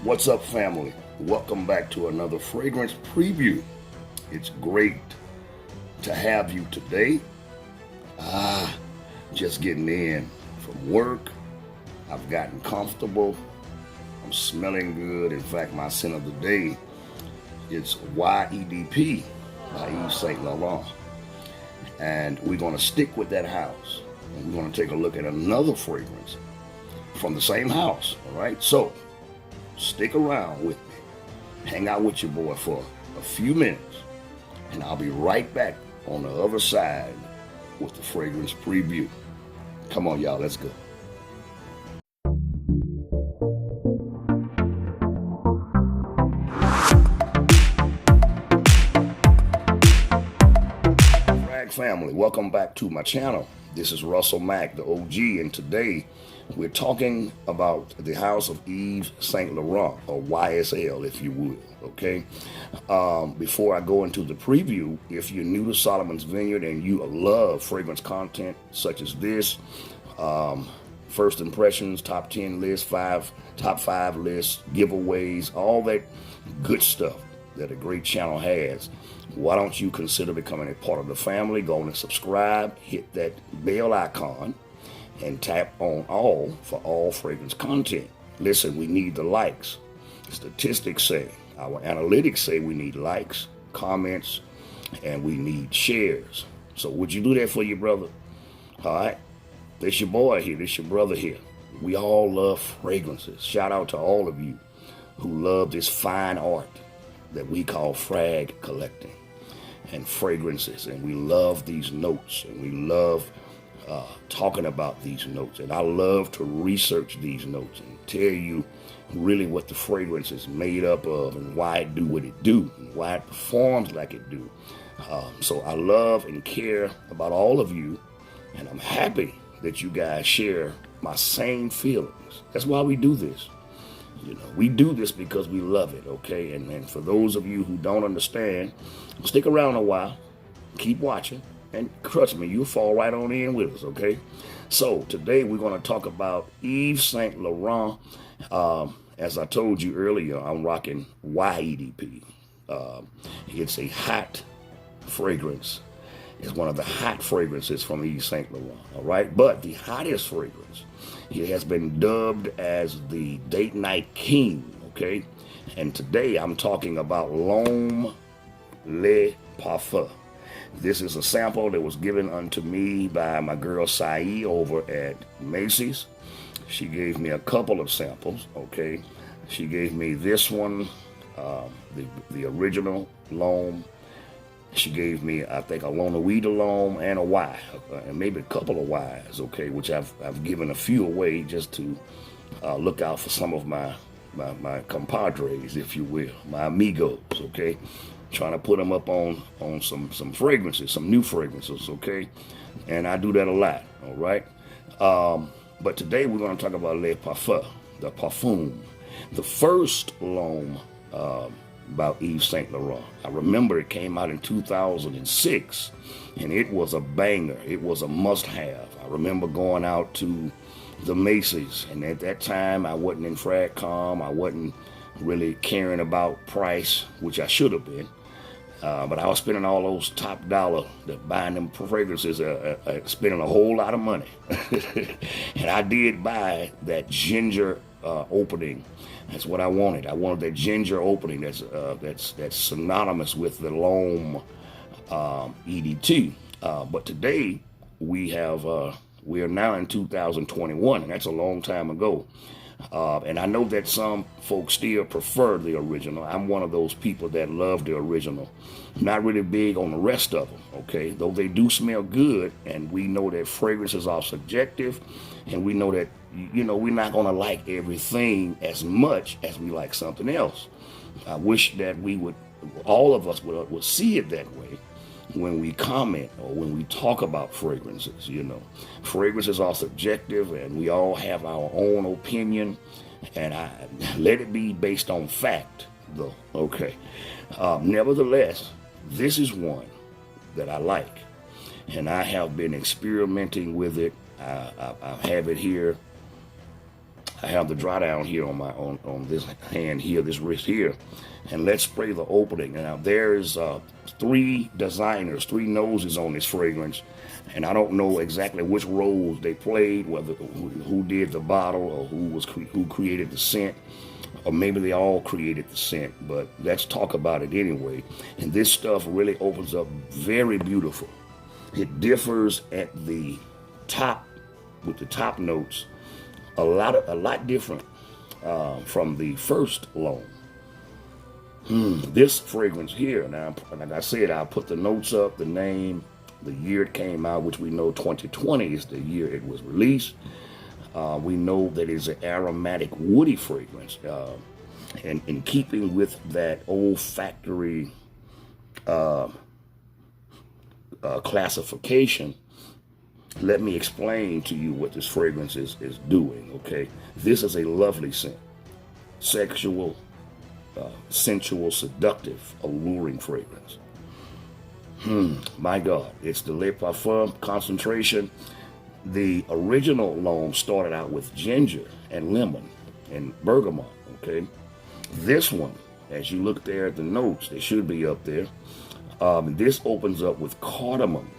What's up, family? Welcome back to another fragrance preview. It's great to have you today. Just getting in from work. I've gotten comfortable. I'm smelling good. In fact, my scent of the day is YEDP by Yves Saint Laurent. And we're going to stick with that house. And we're going to take a look at another fragrance from the same house. All right? So, stick around with me. Hang out with your boy for a few minutes. And I'll be right back on the other side with the fragrance preview. Come on, y'all. Let's go. Family, welcome back to my channel. This is Russell Mack, the OG, and today we're talking about the house of Yves Saint Laurent, or YSL, if you would. Okay. Before I go into the preview, if you're new to Solomon's Vineyard and you love fragrance content such as this, first impressions, top 10 lists, top 5 lists, giveaways, all that good stuff that a great channel has, why don't you consider becoming a part of the family? Go on and subscribe, hit that bell icon, and tap on all for all fragrance content. Listen, we need the likes. Statistics say, our analytics say we need likes, comments, and we need shares. So would you do that for your brother? All right? This your boy here. This your brother here. We all love fragrances. Shout out to all of you who love this fine art that we call frag collecting and fragrances, and we love these notes, and we love talking about these notes, and I love to research these notes and tell you really what the fragrance is made up of and why it do what it do and why it performs like it do. So I love and care about all of you, and I'm happy that you guys share my same feelings. That's why we do this. You know, we do this because we love it, okay? And for those of you who don't understand, stick around a while, keep watching, and trust me, you'll fall right on in with us, okay? So today we're going to talk about Yves Saint Laurent. As I told you earlier, I'm rocking YEDP. It's a hot fragrance. It's one of the hot fragrances from Yves Saint Laurent, all right? But the hottest fragrance, it has been dubbed as the date night king, okay? And today I'm talking about L'homme, parfum. This is a sample that was given unto me by my girl Sae over at Macy's. She gave me a couple of samples, okay? She gave me this one, the original L'homme. She gave me, I think, a Lonawee L'homme and a Y, and maybe a couple of Ys, okay, which I've given a few away just to look out for some of my compadres, if you will, my amigos, okay, trying to put them up on some fragrances, some new fragrances, okay, and I do that a lot, all right. But today we're going to talk about Le Parfum, the parfum, the first L'homme about Yves Saint Laurent. I remember it came out in 2006, and it was a banger. It was a must-have. I remember going out to the Macy's, and at that time, I wasn't in FragCom. I wasn't really caring about price, which I should have been. But I was spending all those top dollar that buying them fragrances, spending a whole lot of money. And I did buy that ginger opening. That's what I wanted. I wanted that ginger opening that's synonymous with the L'homme EDT. But today we are now in 2021, and that's a long time ago. And I know that some folks still prefer the original. I'm one of those people that love the original. Not really big on the rest of them, okay? Though they do smell good, and we know that fragrances are subjective, and we know that, you know, we're not going to like everything as much as we like something else. I wish that all of us would see it that way when we comment or when we talk about fragrances. You know, fragrances are subjective, and we all have our own opinion, and I let it be based on fact, though, okay? Nevertheless, this is one that I like, and I have been experimenting with it. I have it here. I have the dry down here on my on this hand here, this wrist here, and let's spray the opening. Now there's three designers, three noses on this fragrance, and I don't know exactly which roles they played, whether who did the bottle or who created the scent, or maybe they all created the scent. But let's talk about it anyway. And this stuff really opens up very beautiful. It differs at the top with the top notes. A lot different from the first L'homme. This fragrance here, now, like I said, I'll put the notes up, the name, the year it came out, which we know 2020 is the year it was released. We know that it's an aromatic, woody fragrance. And in keeping with that olfactory classification, let me explain to you what this fragrance is doing, okay? This is a lovely scent. Sexual, sensual, seductive, alluring fragrance. My God, it's the Le Parfum concentration. The original L'homme started out with ginger and lemon and bergamot, okay? This one, as you look there at the notes, they should be up there. This opens up with cardamom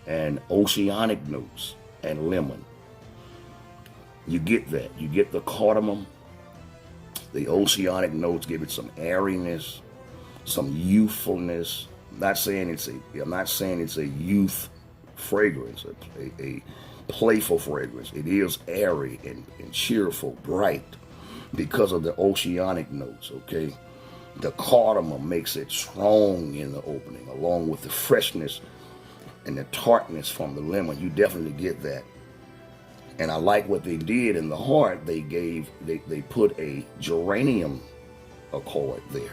and oceanic notes and lemon. You get that. You get the cardamom. The oceanic notes give it some airiness, some youthfulness. I'm not saying it's a youth fragrance, a playful fragrance. It is airy and cheerful, bright, because of the oceanic notes, okay? The cardamom makes it strong in the opening, along with the freshness and the tartness from the lemon. You definitely get that. And I like what they did in the heart. They put a geranium accord there.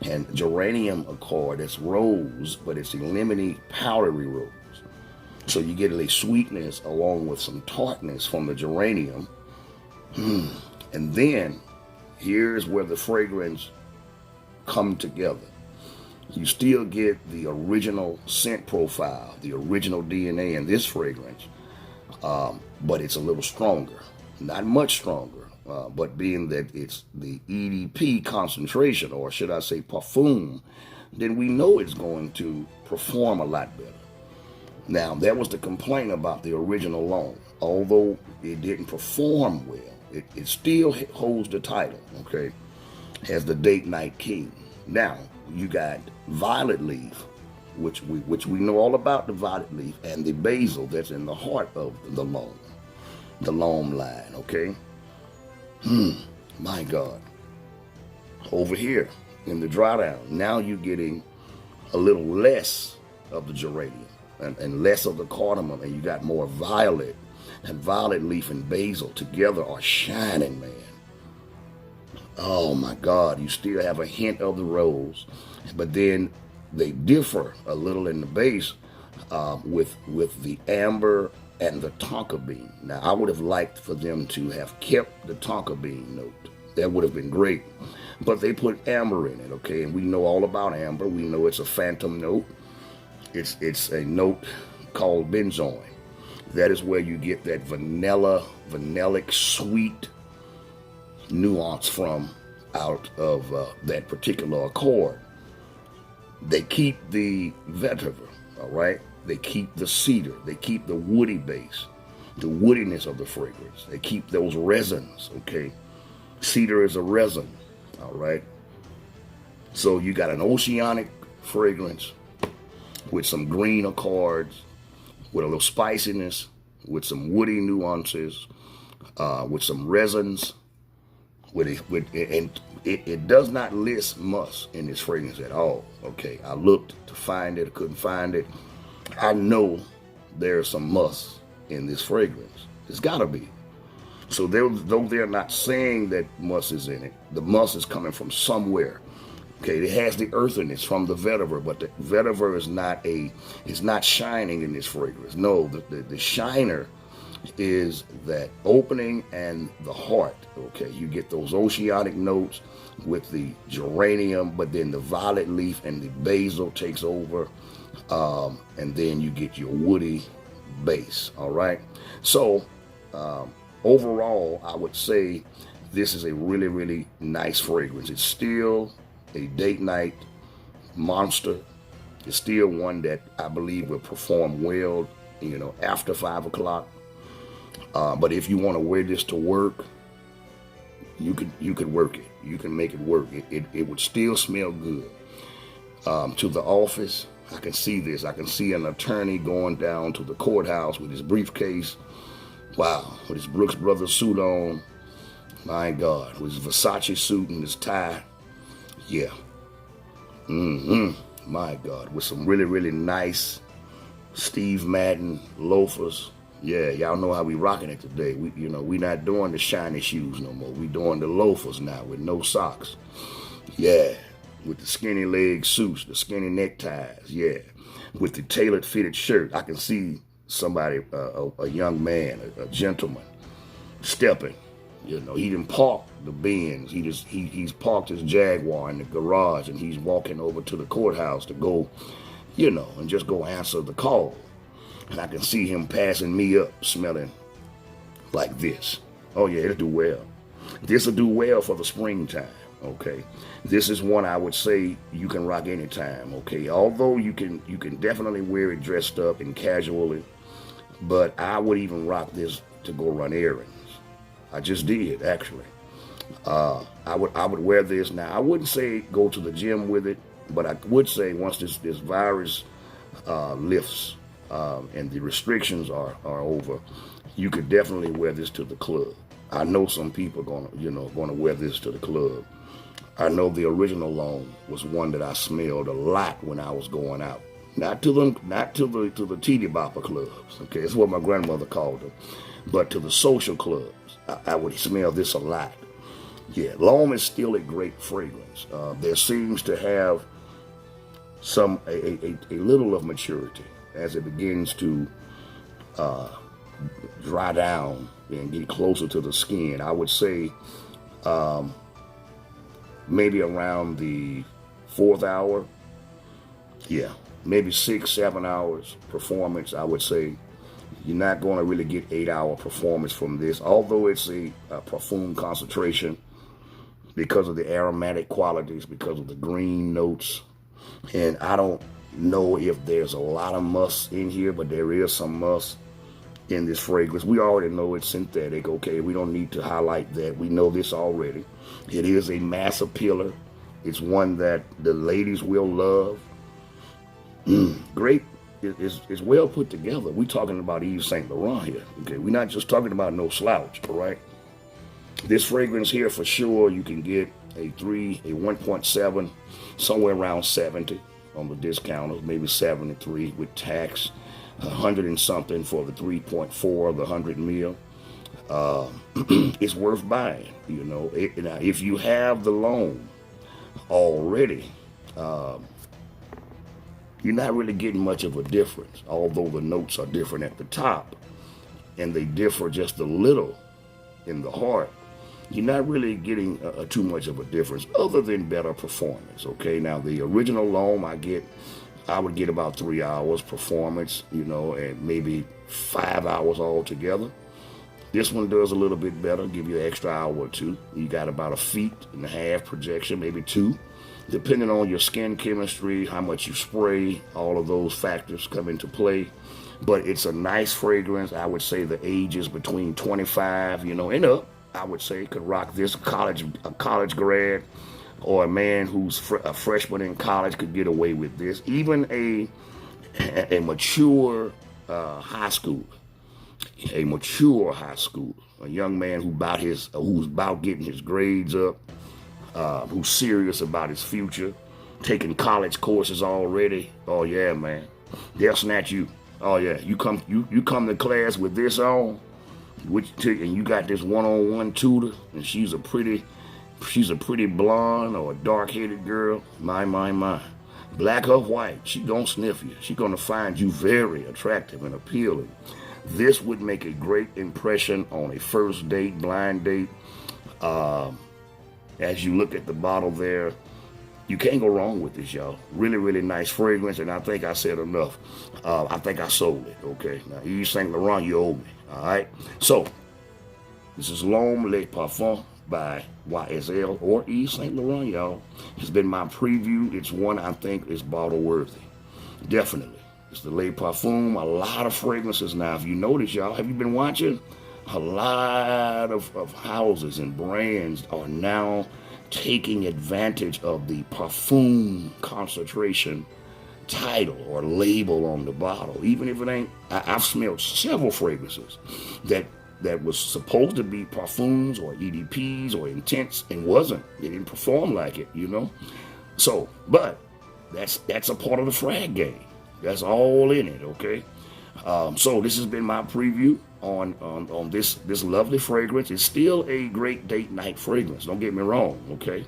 And geranium accord, it's rose, but it's a lemony, powdery rose. So you get a sweetness along with some tartness from the geranium. And then here's where the fragrance come together. You still get the original scent profile, the original DNA in this fragrance, but it's a little stronger. Not much stronger, but being that it's the EDP concentration, or should I say parfum, then we know it's going to perform a lot better. Now, that was the complaint about the original L'homme. Although it didn't perform well, it still holds the title, okay, as the Date Night King. Now, you got violet leaf, which we know all about, the violet leaf, and the basil that's in the heart of the L'homme line, okay? My God. Over here in the dry down, now you're getting a little less of the geranium and less of the cardamom, and you got more violet. And violet leaf and basil together are shining, man. Oh my God, you still have a hint of the rose, but then they differ a little in the base with the amber and the tonka bean. Now, I would have liked for them to have kept the tonka bean note. That would have been great. But they put amber in it, okay? And we know all about amber. We know it's a phantom note. It's a note called benzoin. That is where you get that vanillic, sweet nuance from out of that particular accord. They keep the vetiver, all right? They keep the cedar. They keep the woody base, the woodiness of the fragrance. They keep those resins, okay? Cedar is a resin, all right? So you got an oceanic fragrance with some green accords, with a little spiciness, with some woody nuances, with some resins, and it does not list musk in this fragrance at all. Okay, I looked to find it, I couldn't find it. I know there's some musk in this fragrance. It's gotta be. So though they're not saying that musk is in it, the musk is coming from somewhere. Okay, it has the earthiness from the vetiver, but the vetiver is not shining in this fragrance. No, the shiner is that opening and the heart. Okay, you get those oceanic notes with the geranium, but then the violet leaf and the basil takes over, and then you get your woody base. All right, so overall, I would say this is a really, really nice fragrance. It's still a date night monster. It's still one that I believe will perform well, after 5 o'clock. But if you want to wear this to work, you could work it. You can make it work. It would still smell good. To the office, I can see this. I can see an attorney going down to the courthouse with his briefcase. Wow, with his Brooks Brothers suit on. My God, with his Versace suit and his tie. Yeah. My God, with some really, really nice Steve Madden loafers. Yeah, y'all know how we rocking it today. We not doing the shiny shoes no more. We doing the loafers now with no socks. Yeah, with the skinny leg suits, the skinny neckties. Yeah, with the tailored fitted shirt. I can see somebody, a young man, a gentleman, stepping. He didn't park the Benz. He's parked his Jaguar in the garage, and he's walking over to the courthouse to go, and just go answer the call. And I can see him passing me up, smelling like this. Oh yeah, it'll do well. This will do well for the springtime. Okay, this is one I would say you can rock anytime. Okay, although you can definitely wear it dressed up and casually, but I would even rock this to go run errands. I just did, actually. I would wear this. Now, I wouldn't say go to the gym with it, but I would say once this virus lifts and the restrictions are over, you could definitely wear this to the club. I know some people are gonna wear this to the club. I know the original L'homme was one that I smelled a lot when I was going out. Not to the teeny bopper clubs. Okay, that's what my grandmother called them. But to the social clubs, I would smell this a lot. Yeah, L'homme is still a great fragrance. There seems to have a little of maturity as it begins to dry down and get closer to the skin. I would say maybe around the 4th hour. Yeah, maybe 6-7 hours performance, I would say. You're not going to really get 8-hour performance from this, although it's a parfum concentration because of the aromatic qualities, because of the green notes. And I don't know if there's a lot of musk in here, but there is some musk in this fragrance. We already know it's synthetic, okay? We don't need to highlight that. We know this already. It is a mass appealer. It's one that the ladies will love. Great. It's well put together. We're talking about Yves Saint Laurent here. Okay, we're not just talking about no slouch, all right? This fragrance here, for sure, you can get a 1.7, somewhere around 70 on the discounters, maybe 73 with tax, 100 and something for the 3.4, the 100 mil. It's worth buying, Now, if you have the L'homme already, you're not really getting much of a difference, although the notes are different at the top, and they differ just a little in the heart. You're not really getting too much of a difference, other than better performance. Okay, now the original L'homme, I would get about 3 hours performance, and maybe 5 hours altogether. This one does a little bit better, give you an extra hour or two. You got about 1.5 feet projection, maybe 2. Depending on your skin chemistry, how much you spray, all of those factors come into play. But it's a nice fragrance. I would say the age is between 25, and up. I would say could rock this. A college grad or a man who's a freshman in college could get away with this. Even a mature high schooler, a young man who's about getting his grades up. Who's serious about his future, taking college courses already. Oh yeah, man, they'll snatch you. Oh yeah, you come to class with this on, and you got this one-on-one tutor, and she's a pretty blonde or a dark-headed girl. My, black or white, she gonna sniff you. She gonna find you very attractive and appealing. This would make a great impression on a first date, blind date. As you look at the bottle there, you can't go wrong with this, y'all. Really, really nice fragrance, and I think I said enough. I think I sold it, okay? Now, Yves Saint Laurent, you owe me, all right? So, This is L'homme, Le Parfum by YSL or Yves Saint Laurent, y'all. It's been my preview. It's one I think is bottle worthy. Definitely. It's the Le Parfum. A lot of fragrances now. If you notice, y'all, have you been watching? A lot of houses and brands are now taking advantage of the parfum concentration title or label on the bottle. Even if it ain't, I've smelled several fragrances that was supposed to be parfums or EDPs or intense and wasn't. They didn't perform like it, you know. So, but that's a part of the frag game. That's all in it, okay? So this has been my preview on this lovely fragrance. It's still a great date night fragrance. Don't get me wrong, okay?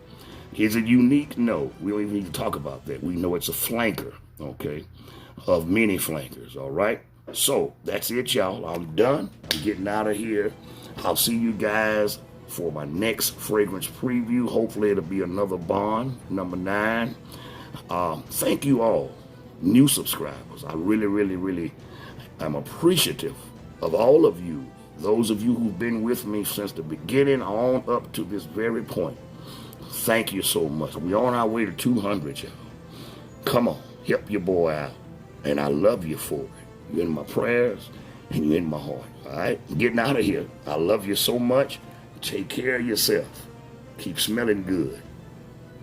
Is it unique? No. We don't even need to talk about that. We know it's a flanker, okay, of many flankers, all right? So that's it, y'all. I'm done. I'm getting out of here. I'll see you guys for my next fragrance preview. Hopefully it'll be another Bond, number 9. Thank you all, new subscribers. I really am appreciative of all of you, those of you who've been with me since the beginning on up to this very point. Thank you so much. We're on our way to 200, y'all. Come on, help your boy out. And I love you for it. You're in my prayers and you're in my heart. All right? I'm getting out of here. I love you so much. Take care of yourself. Keep smelling good.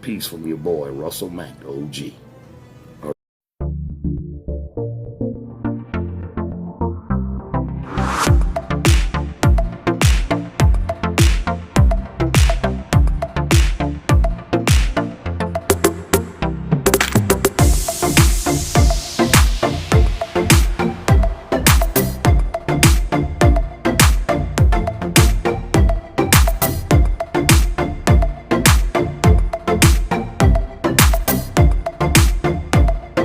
Peace from your boy, Russell Mack, the OG.